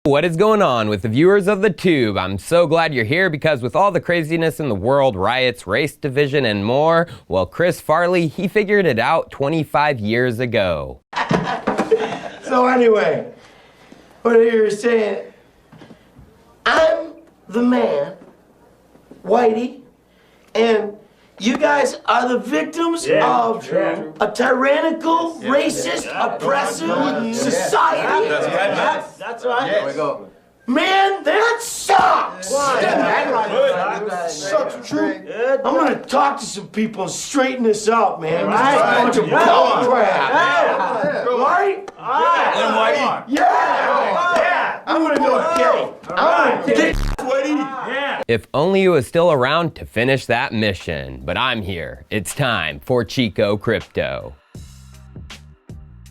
What is going on with the viewers of the tube? I'm so glad you're here because with all the craziness in the world, riots, race division, and more, well, Chris Farley, he figured it out 25 years ago. So anyway, what you're saying, I'm the man, Whitey, and you guys are the victims of a tyrannical, racist, oppressive society. That's right. There we go. Man, that sucks! Sucks true. I'm gonna talk to some people and straighten this out, man. This is a bunch of bull crap. Right? Yeah! I'm gonna go with Kenny. If only you was still around to finish that mission, but I'm here. It's time for Chico Crypto.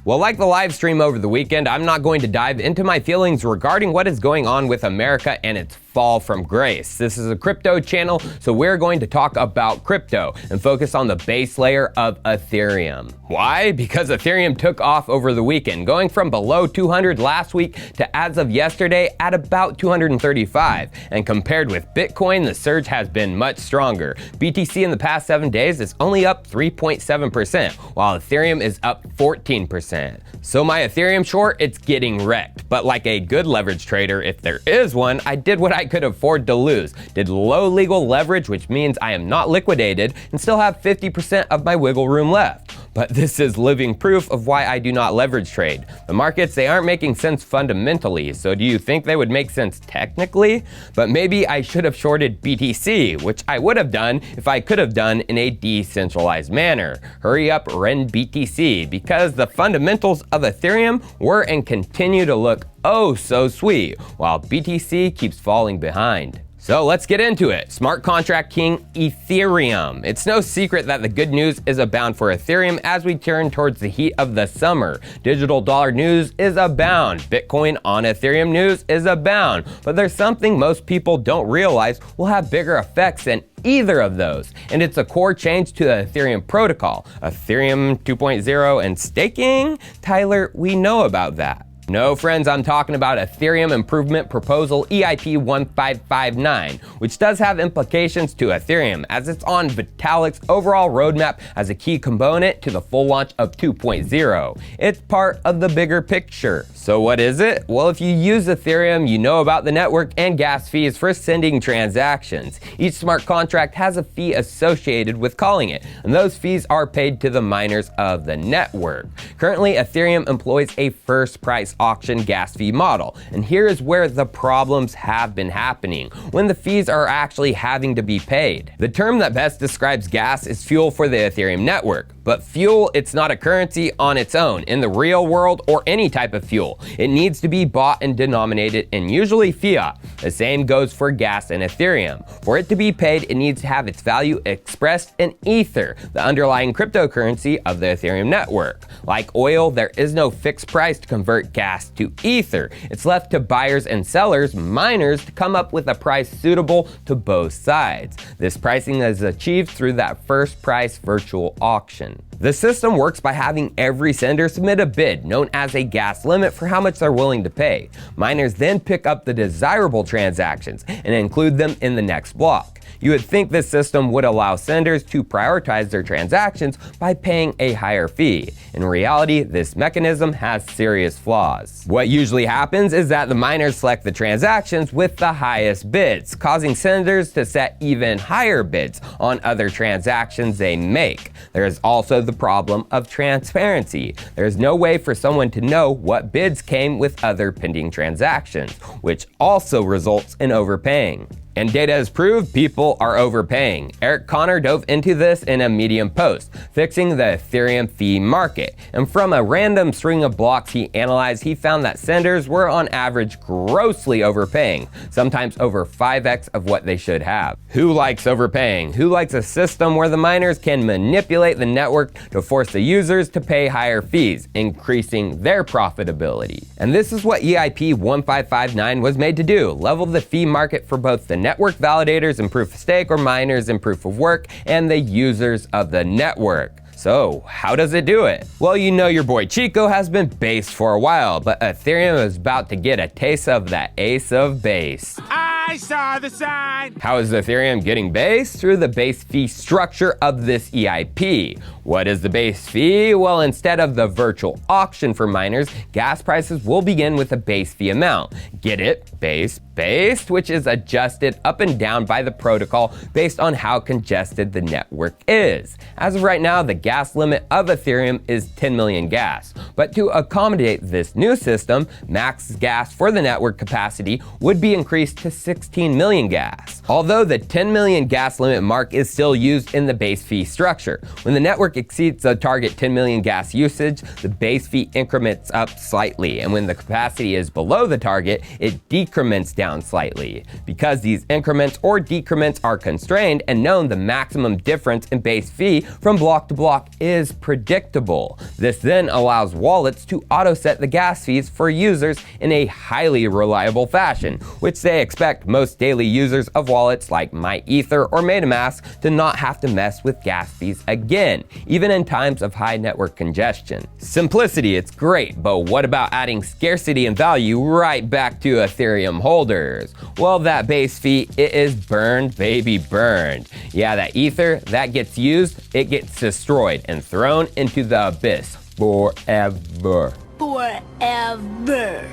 Well, like the live stream over the weekend, I'm not going to dive into my feelings regarding what is going on with America and its fall from grace. This is a crypto channel, so we're going to talk about crypto and focus on the base layer of Ethereum. Why? Because Ethereum took off over the weekend, going from below 200 last week to as of yesterday at about 235. And compared with Bitcoin, the surge has been much stronger. BTC in the past 7 days is only up 3.7%, while Ethereum is up 14%. So my Ethereum short, it's getting wrecked. But like a good leverage trader, if there is one, I did what I could afford to lose. Did low legal leverage, which means I am not liquidated and still have 50% of my wiggle room left. But this is living proof of why I do not leverage trade. The markets, they aren't making sense fundamentally, so do you think they would make sense technically? But maybe I should have shorted BTC, which I would have done if I could have done in a decentralized manner. Hurry up, rend BTC, because the fundamentals of Ethereum were and continue to look oh so sweet, while BTC keeps falling behind. So let's get into it. Smart contract king Ethereum. It's no secret that the good news is abound for Ethereum as we turn towards the heat of the summer. Digital dollar news is abound. Bitcoin on Ethereum news is abound. But there's something most people don't realize will have bigger effects than either of those, and it's a core change to the Ethereum protocol. Ethereum 2.0 and staking? Tyler, we know about that. No, friends, I'm talking about Ethereum Improvement Proposal EIP 1559, which does have implications to Ethereum as it's on Vitalik's overall roadmap as a key component to the full launch of 2.0. It's part of the bigger picture. So what is it? Well, if you use Ethereum, you know about the network and gas fees for sending transactions. Each smart contract has a fee associated with calling it, and those fees are paid to the miners of the network. Currently, Ethereum employs a first price auction gas fee model, and here is where the problems have been happening when the fees are actually having to be paid. The term that best describes gas is fuel for the Ethereum network, but fuel, it's not a currency on its own in the real world or any type of fuel. It needs to be bought and denominated in usually fiat. The same goes for gas and Ethereum. For it to be paid, it needs to have its value expressed in Ether, the underlying cryptocurrency of the Ethereum network. Like oil, there is no fixed price to convert gas to Ether. It's left to buyers and sellers, miners, to come up with a price suitable to both sides. This pricing is achieved through that first price virtual auction. The system works by having every sender submit a bid, known as a gas limit, for how much they're willing to pay. Miners then pick up the desirable transactions and include them in the next block. You would think this system would allow senders to prioritize their transactions by paying a higher fee. In reality, this mechanism has serious flaws. What usually happens is that the miners select the transactions with the highest bids, causing senders to set even higher bids on other transactions they make. There is also the problem of transparency. There is no way for someone to know what bids came with other pending transactions, which also results in overpaying. And data has proved people are overpaying. Eric Connor dove into this in a Medium post, fixing the Ethereum fee market. And from a random string of blocks he analyzed, he found that senders were on average grossly overpaying, sometimes over 5x of what they should have. Who likes overpaying? Who likes a system where the miners can manipulate the network to force the users to pay higher fees, increasing their profitability? And this is what EIP 1559 was made to do, level the fee market for both the network validators in proof of stake or miners in proof of work, and the users of the network. So how does it do it? Well, you know your boy Chico has been based for a while, but Ethereum is about to get a taste of that ace of base. I saw the sign. How is Ethereum getting base? Through the base fee structure of this EIP. What is the base fee? Well, instead of the virtual auction for miners, gas prices will begin with a base fee amount. Get it? Based, which is adjusted up and down by the protocol based on how congested the network is. As of right now, the gas limit of Ethereum is 10 million gas. But to accommodate this new system, max gas for the network capacity would be increased to 16 million gas. Although the 10 million gas limit mark is still used in the base fee structure. When the network exceeds the target 10 million gas usage, the base fee increments up slightly, and when the capacity is below the target, it decrements down slightly. Because these increments or decrements are constrained and known, the maximum difference in base fee from block to block is predictable. This then allows wallets to auto set the gas fees for users in a highly reliable fashion, which they expect most daily users of wallets like MyEther or MetaMask to not have to mess with gas fees again, even in times of high network congestion. Simplicity, it's great, but what about adding scarcity and value right back to Ethereum holders? Well, that base fee, it is burned, baby, burned. Yeah, that ether, that gets used, it gets destroyed and thrown into the abyss forever. Forever.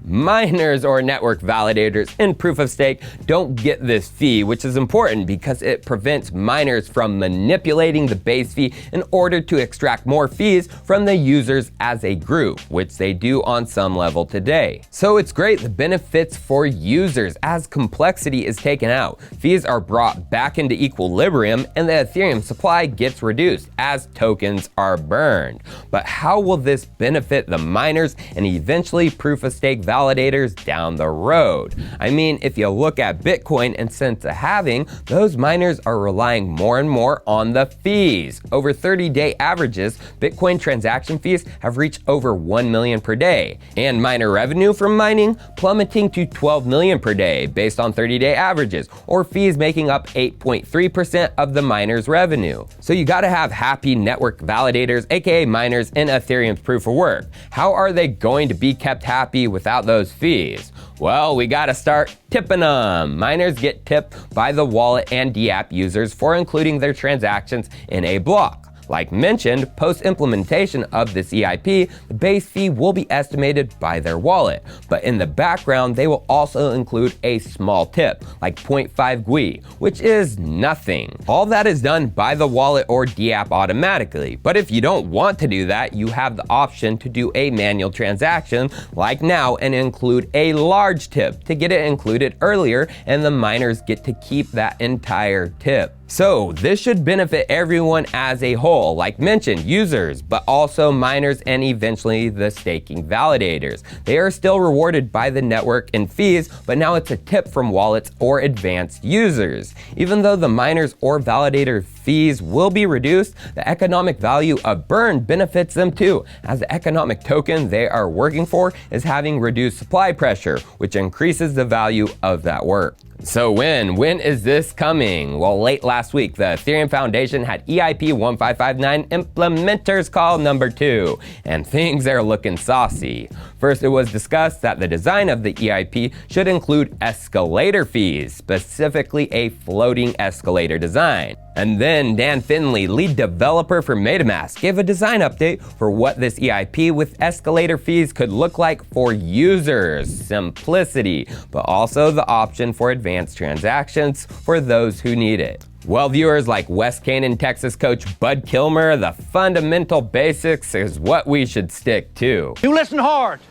Miners or network validators in proof of stake don't get this fee, which is important because it prevents miners from manipulating the base fee in order to extract more fees from the users as a group, which they do on some level today. So it's great, the benefits for users as complexity is taken out, fees are brought back into equilibrium, and the Ethereum supply gets reduced as tokens are burned. But how will this benefit the miners and eventually proof of stake validators down the road? I mean, if you look at Bitcoin and since a halving, those miners are relying more and more on the fees. Over 30-day averages, Bitcoin transaction fees have reached over 1 million per day, and miner revenue from mining plummeting to 12 million per day based on 30-day averages, or fees making up 8.3% of the miners' revenue. So you gotta have happy network validators, aka miners, in Ethereum's proof of work. How are they going to be kept happy without those fees? Well, we gotta start tipping them. Miners get tipped by the wallet and dApp users for including their transactions in a block. Like mentioned, post-implementation of this EIP, the base fee will be estimated by their wallet, but in the background, they will also include a small tip, like 0.5 GUI, which is nothing. All that is done by the wallet or dApp automatically, but if you don't want to do that, you have the option to do a manual transaction, like now, and include a large tip to get it included earlier, and the miners get to keep that entire tip. So this should benefit everyone as a whole, like mentioned, users, but also miners and eventually the staking validators. They are still rewarded by the network in fees, but now it's a tip from wallets or advanced users. Even though the miners or validator fees will be reduced, the economic value of burn benefits them too, as the economic token they are working for is having reduced supply pressure, which increases the value of that work. So when is this coming? Well, late last week, the Ethereum Foundation had EIP 1559 implementers call number 2, and things are looking saucy. First, it was discussed that the design of the EIP should include escalator fees, specifically a floating escalator design. And then Dan Finley, lead developer for MetaMask, gave a design update for what this EIP with escalator fees could look like for users. Simplicity, but also the option for advanced transactions for those who need it. Well, viewers, like West Canaan, Texas coach Bud Kilmer, the fundamental basics is what we should stick to. You listen hard.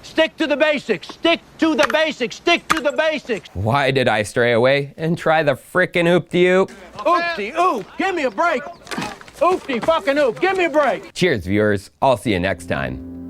Stick to the basics. Stick to the basics. Stick to the basics. Why did I stray away and try the frickin' Oopty Oop? Oopty oop. Give me a break. Oopty fucking oop. Give me a break. Cheers, viewers. I'll see you next time.